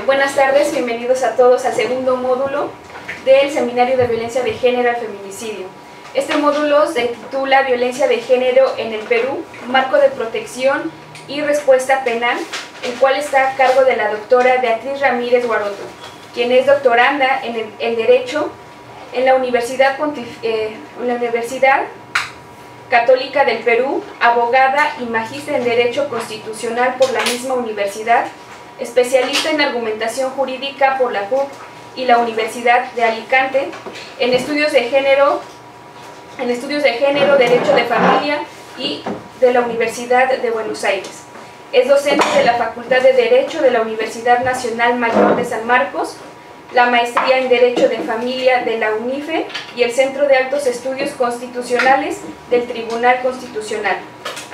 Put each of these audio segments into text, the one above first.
Buenas tardes, bienvenidos a todos al segundo módulo del Seminario de Violencia de Género al Feminicidio. Este módulo se titula Violencia de Género en el Perú, Marco de Protección y Respuesta Penal, el cual está a cargo de la doctora Beatriz Ramírez Guaroto, quien es doctoranda en Derecho en la Universidad Católica del Perú, abogada y magíster en Derecho Constitucional por la misma universidad, especialista en argumentación jurídica por la PUC y la Universidad de Alicante, en estudios de género, Derecho de Familia y de la Universidad de Buenos Aires. Es docente de la Facultad de Derecho de la Universidad Nacional Mayor de San Marcos, la maestría en Derecho de Familia de la UNIFE y el Centro de Altos Estudios Constitucionales del Tribunal Constitucional.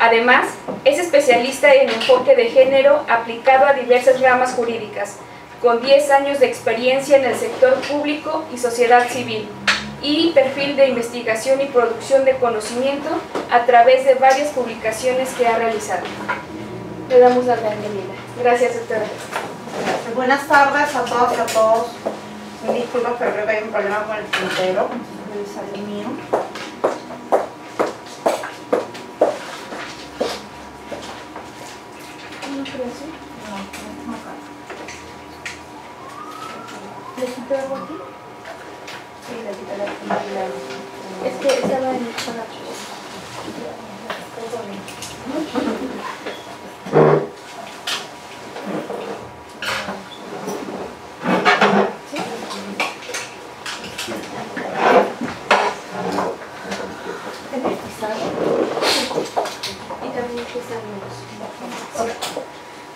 Además, es especialista en enfoque de género aplicado a diversas ramas jurídicas, con 10 años de experiencia en el sector público y sociedad civil, y perfil de investigación y producción de conocimiento a través de varias publicaciones que ha realizado. Le damos la bienvenida. Gracias, doctora. Gracias. Buenas tardes a todas y a todos. Me disculpo, pero creo que hay un problema con el puntero. Voy a usar el mío. ¿No creo así? No, acá. ¿Le quito algo aquí? Sí, le quito la... Es que estaba en el palacio.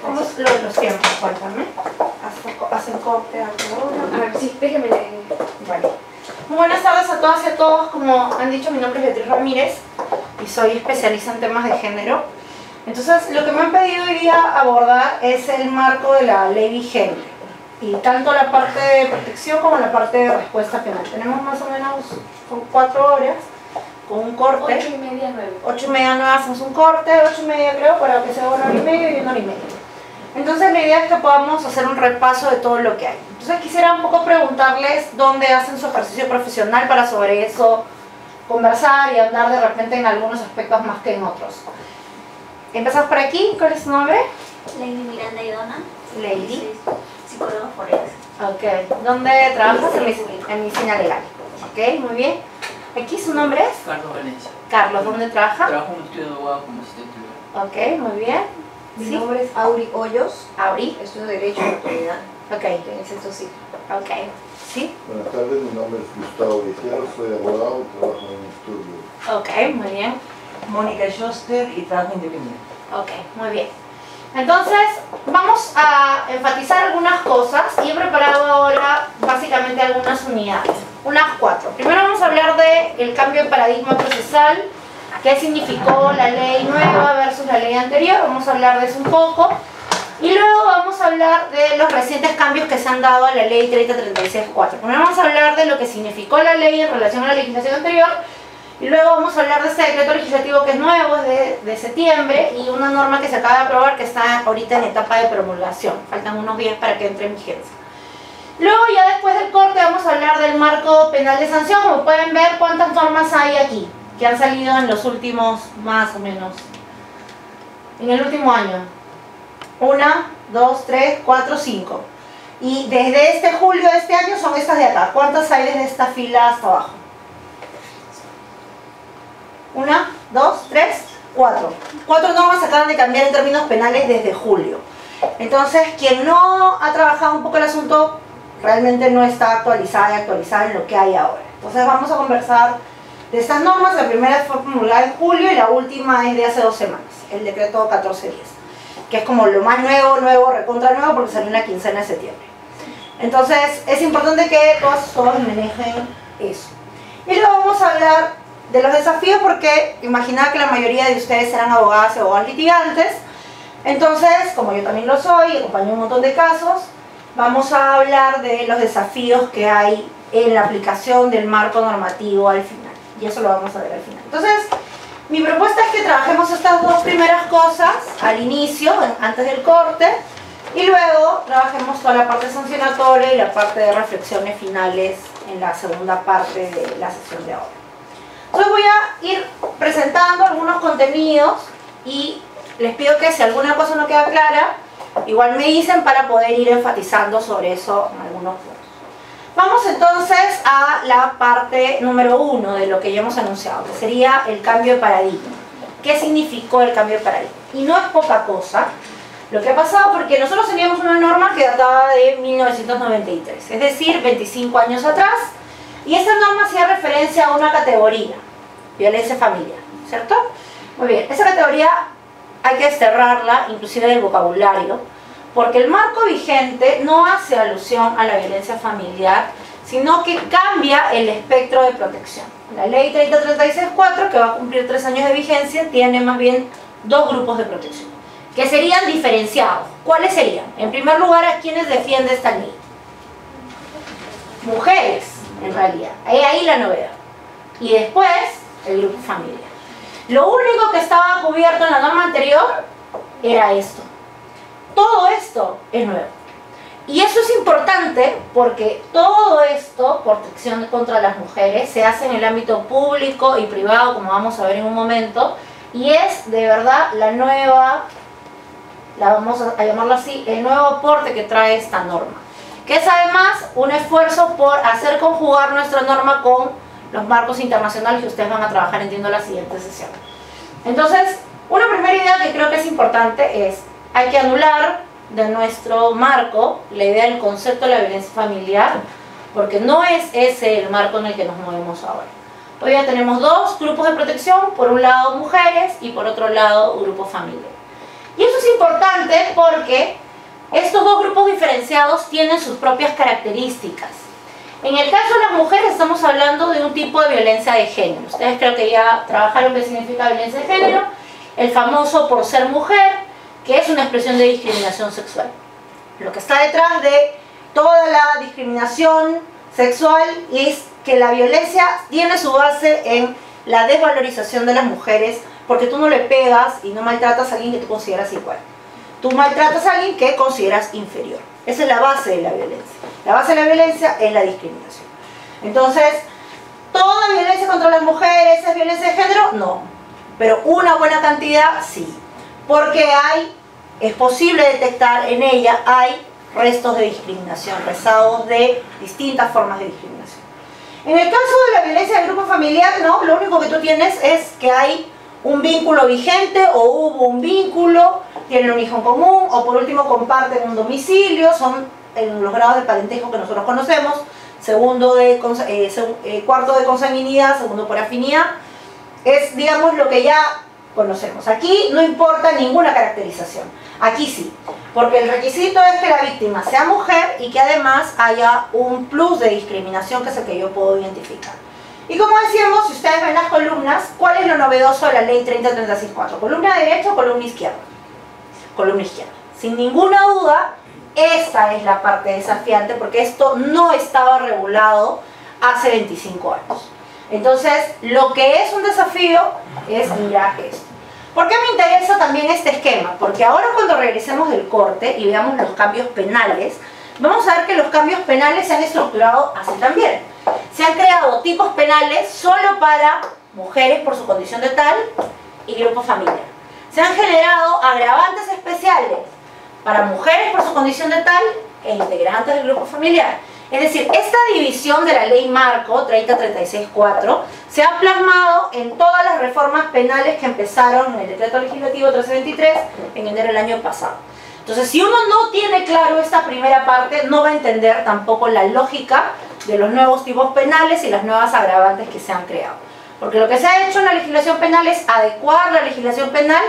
¿Cómo es lo de los tiempos? Cuéntame. ¿Hacen corte a todo? A ver, sí, déjeme leer. Vale. Muy buenas tardes a todas y a todos. Como han dicho, mi nombre es Beatriz Ramírez y soy especialista en temas de género. Entonces, lo que me han pedido hoy día abordar es el marco de la ley vigente, y tanto la parte de protección como la parte de respuesta penal. Tenemos más o menos 4 horas con un corte. 8:30, 9. 8:30, 9 hacemos un corte, 8:30 creo, para que sea 1 hora y media y 1 hora y media. Entonces la idea es que podamos hacer un repaso de todo lo que hay. Entonces quisiera un poco preguntarles dónde hacen su ejercicio profesional para sobre eso conversar y andar de repente en algunos aspectos más que en otros. Empezamos por aquí. ¿Cuál es su nombre? Lady Miranda Idona. Lady. Soy psicóloga forense. Ok. ¿Dónde trabajas? En medicina legal. Ok, muy bien. ¿Aquí su nombre es? Carlos Valencia. Carlos. ¿Dónde trabaja? Trabajo en un estudio de abogado como asistente legal. Ok, muy bien. Mi ¿Sí? nombre es Auri Hoyos, Auri. estudio Derecho en la actualidad Ok. en el sexto ciclo. Ok. ¿Sí? Buenas tardes, mi nombre es Gustavo Viciano, soy abogado y trabajo en un estudio. Ok, muy bien. Mónica Schuster y trabajo independiente. Ok, muy bien. Entonces, vamos a enfatizar algunas cosas y he preparado ahora básicamente algunas unidades, unas 4. Primero vamos a hablar del cambio de paradigma procesal, qué significó la ley nueva versus la ley anterior, vamos a hablar de eso un poco. Y luego vamos a hablar de los recientes cambios que se han dado a la ley 3036-4. Primero vamos a hablar de lo que significó la ley en relación a la legislación anterior, y luego vamos a hablar de este decreto legislativo que es nuevo, es de septiembre, y una norma que se acaba de aprobar que está ahorita en etapa de promulgación. Faltan unos días para que entre en vigencia. Luego, ya después del corte, vamos a hablar del marco penal de sanción. Como pueden ver, cuántas normas hay aquí, que han salido en los últimos, más o menos, en el último año. 1, 2, 3, 4, 5. Y desde este julio de este año son estas de acá. ¿Cuántas hay desde esta fila hasta abajo? 1, 2, 3, 4. 4 normas acaban de cambiar en términos penales desde julio. Entonces, quien no ha trabajado un poco el asunto, realmente no está actualizada en lo que hay ahora. Entonces vamos a conversar de estas normas. La primera fue promulgada en julio y la última es de hace 2 semanas, el decreto 1410, que es como lo más nuevo, recontra nuevo, porque salió en la quincena de septiembre. Entonces es importante que todos manejen eso. Y luego vamos a hablar de los desafíos, porque imaginaba que la mayoría de ustedes eran abogadas y abogados litigantes. Entonces, como yo también lo soy, acompañé un montón de casos, vamos a hablar de los desafíos que hay en la aplicación del marco normativo al final. Y eso lo vamos a ver al final. Entonces, Mi propuesta es que trabajemos estas dos primeras cosas al inicio, antes del corte, Y luego trabajemos toda la parte sancionatoria y la parte de reflexiones finales en la segunda parte de la sesión de ahora. Entonces voy a ir presentando algunos contenidos y les pido que si alguna cosa no queda clara, igual me dicen para poder ir enfatizando sobre eso en algunos puntos. Vamos entonces a la parte número 1 de lo que ya hemos anunciado, que sería el cambio de paradigma. ¿Qué significó el cambio de paradigma? Y no es poca cosa lo que ha pasado, porque nosotros teníamos una norma que databa de 1993, es decir, 25 años atrás, y esta norma hacía referencia a una categoría, violencia familiar, ¿cierto? Muy bien, esa categoría hay que desterrarla, inclusive del vocabulario, porque el marco vigente no hace alusión a la violencia familiar, sino que cambia el espectro de protección. La ley 3036-4, que va a cumplir 3 años de vigencia, tiene más bien 2 grupos de protección, que serían diferenciados. ¿Cuáles serían? En primer lugar, ¿a quiénes defiende esta ley? Mujeres, en realidad. Ahí la novedad. Y después, el grupo familiar. Lo único que estaba cubierto en la norma anterior era esto. Todo esto es nuevo. Y eso es importante porque todo esto, protección contra las mujeres, se hace en el ámbito público y privado, como vamos a ver en un momento, y es de verdad la nueva, la vamos a llamarlo así, el nuevo aporte que trae esta norma, que es además un esfuerzo por hacer conjugar nuestra norma con los marcos internacionales que ustedes van a trabajar, entiendo, la siguiente sesión. Entonces, una primera idea que creo que es importante es, hay que anular de nuestro marco la idea del concepto de la violencia familiar, porque no es ese el marco en el que nos movemos ahora. Hoy ya tenemos 2 grupos de protección, por un lado mujeres y por otro lado grupo familiar. Y eso es importante porque estos 2 grupos diferenciados tienen sus propias características. En el caso de las mujeres estamos hablando de un tipo de violencia de género. Ustedes creo que ya trabajaron qué significa violencia de género, el famoso por ser mujer, que es una expresión de discriminación sexual. Lo que está detrás de toda la discriminación sexual es que la violencia tiene su base en la desvalorización de las mujeres, porque tú no le pegas y no maltratas a alguien que tú consideras igual. Tú maltratas a alguien que consideras inferior. Esa es la base de la violencia. La base de la violencia es la discriminación. Entonces, ¿toda violencia contra las mujeres es violencia de género? No. Pero una buena cantidad sí. Porque es posible detectar en ella, hay restos de discriminación, rezagos de distintas formas de discriminación. En el caso de la violencia del grupo familiar, no, lo único que tú tienes es que hay un vínculo vigente o hubo un vínculo, tienen un hijo en común o por último comparten un domicilio, son en los grados de parentesco que nosotros conocemos, cuarto de consanguinidad, segundo por afinidad, es digamos lo que ya conocemos. Aquí no importa ninguna caracterización, aquí sí, porque el requisito es que la víctima sea mujer y que además haya un plus de discriminación que es el que yo puedo identificar. Y como decíamos, si ustedes ven las columnas, ¿cuál es lo novedoso de la ley 3036-4? ¿Columna derecha o columna izquierda? Columna izquierda. Sin ninguna duda, esta es la parte desafiante porque esto no estaba regulado hace 25 años. Entonces, lo que es un desafío es mirar esto. ¿Por qué me interesa también este esquema? Porque ahora cuando regresemos del corte y veamos los cambios penales, vamos a ver que los cambios penales se han estructurado así también. Se han creado tipos penales solo para mujeres por su condición de tal y grupo familiar. Se han generado agravantes especiales para mujeres por su condición de tal e integrantes del grupo familiar. Es decir, esta división de la ley marco 3036-4 se ha plasmado en todas las reformas penales que empezaron en el decreto legislativo 1323 en enero del año pasado. Entonces, si uno no tiene claro esta primera parte, no va a entender tampoco la lógica de los nuevos tipos penales y las nuevas agravantes que se han creado. Porque lo que se ha hecho en la legislación penal es adecuar la legislación penal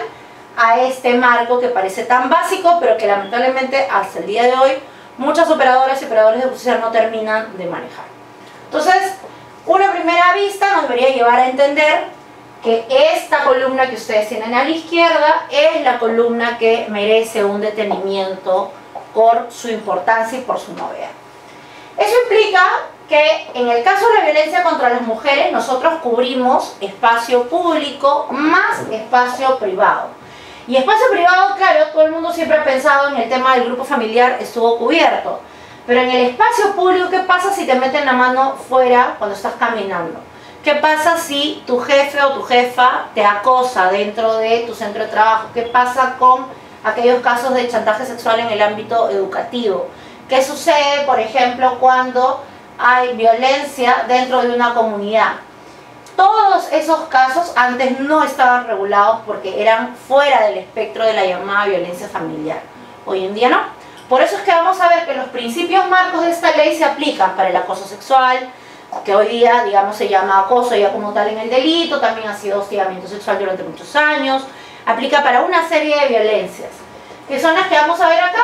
a este marco que parece tan básico, pero que lamentablemente hasta el día de hoy muchas operadoras y operadores de justicia no terminan de manejar. Entonces, una primera vista nos debería llevar a entender que esta columna que ustedes tienen a la izquierda es la columna que merece un detenimiento por su importancia y por su novedad. Eso implica que en el caso de la violencia contra las mujeres nosotros cubrimos espacio público más espacio privado. Y espacio privado, claro, todo el mundo siempre ha pensado en el tema del grupo familiar, estuvo cubierto. Pero en el espacio público, ¿qué pasa si te meten la mano fuera cuando estás caminando? ¿Qué pasa si tu jefe o tu jefa te acosa dentro de tu centro de trabajo? ¿Qué pasa con aquellos casos de chantaje sexual en el ámbito educativo? ¿Qué sucede, por ejemplo, cuando hay violencia dentro de una comunidad? Todos esos casos antes no estaban regulados porque eran fuera del espectro de la llamada violencia familiar. Hoy en día no. Por eso es que vamos a ver que los principios marcos de esta ley se aplican para el acoso sexual, que hoy día, digamos, se llama acoso ya como tal en el delito, también ha sido hostigamiento sexual durante muchos años, aplica para una serie de violencias, que son las que vamos a ver acá.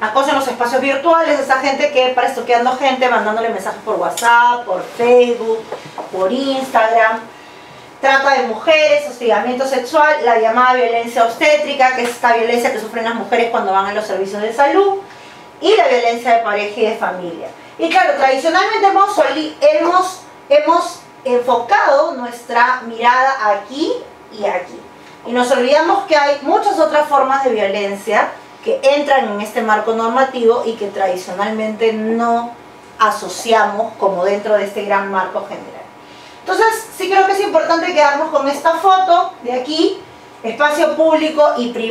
Acoso en los espacios virtuales, esa gente que para estoqueando gente, mandándole mensajes por WhatsApp, por Facebook, por Instagram. Trata de mujeres, hostigamiento sexual, la llamada violencia obstétrica, que es esta violencia que sufren las mujeres cuando van a los servicios de salud, y la violencia de pareja y de familia. Y claro, tradicionalmente hemos enfocado nuestra mirada aquí y aquí. Y nos olvidamos que hay muchas otras formas de violencia que entran en este marco normativo y que tradicionalmente no asociamos como dentro de este gran marco general. Entonces, sí creo que es importante quedarnos con esta foto de aquí, espacio público y privado.